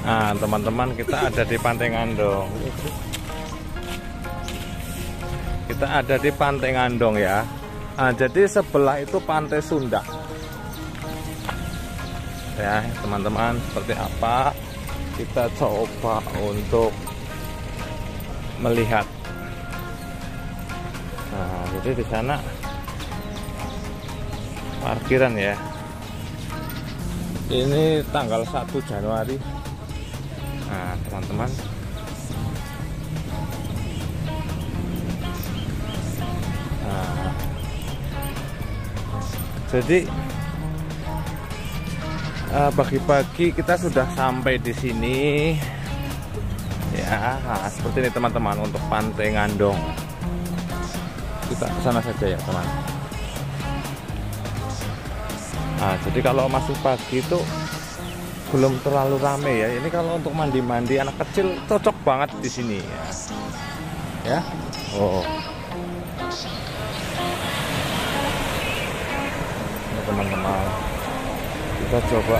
Nah, teman-teman, kita ada di Pantai Ngandong. Kita ada di Pantai Ngandong ya. Nah, jadi sebelah itu Pantai Sundak. Ya, teman-teman, seperti apa? Kita coba untuk melihat. Nah, jadi di sana parkiran ya. Ini tanggal 1 Januari. Nah, teman-teman, nah, jadi pagi-pagi kita sudah sampai di sini ya. Nah, seperti ini teman-teman untuk Pantai Ngandong. Kita ke sana saja ya teman. Nah, jadi kalau masih pagi itu belum terlalu rame ya. Ini kalau untuk mandi-mandi anak kecil cocok banget di sini ya. Ya. Oh. Nah, teman-teman, kita coba.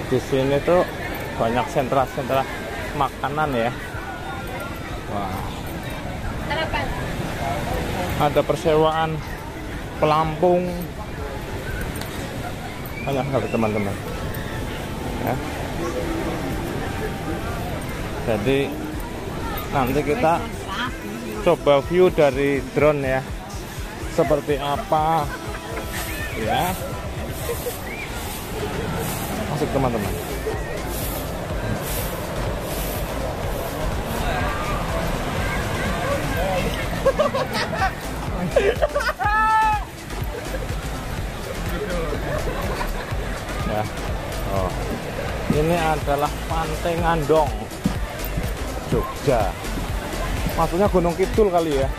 Di sini tuh banyak sentra-sentra makanan ya. Wah. Ada persewaan pelampung. Banyak sekali teman-teman. Ya. Jadi nanti kita coba view dari drone ya. Seperti apa ya. Masuk teman-teman. Ya. Oh. Ini ada adalah Pantai Ngandong, Jogja. Maksudnya Gunung Kidul kali ya.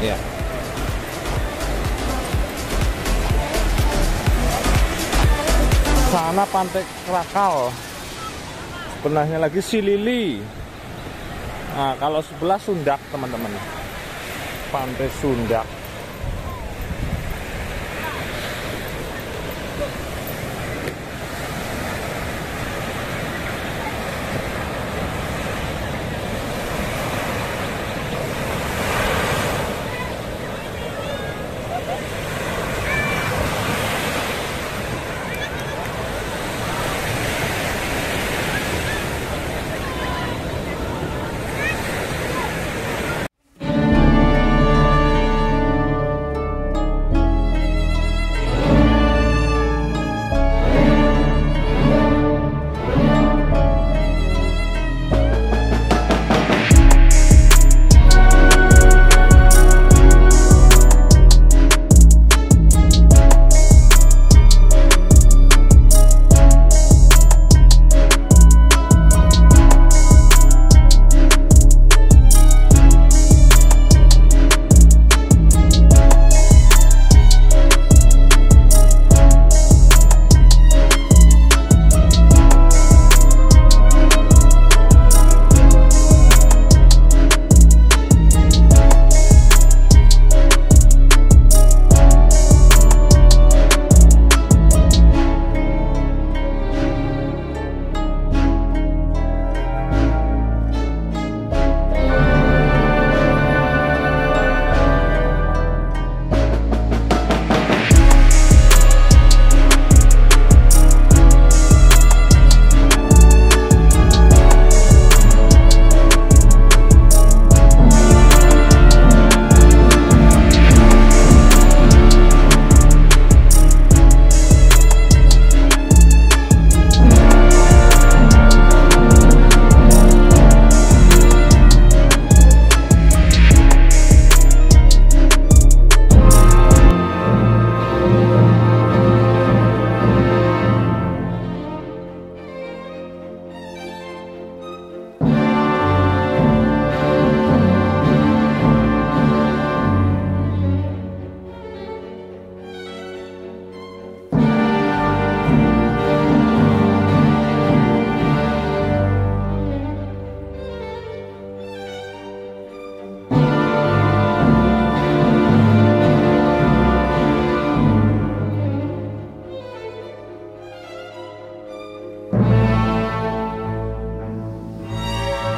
Ya. Sana Pantai Krakal. Sebelahnya lagi Silili. Nah, kalau sebelah Sundak, teman-teman. Pantai Sundak.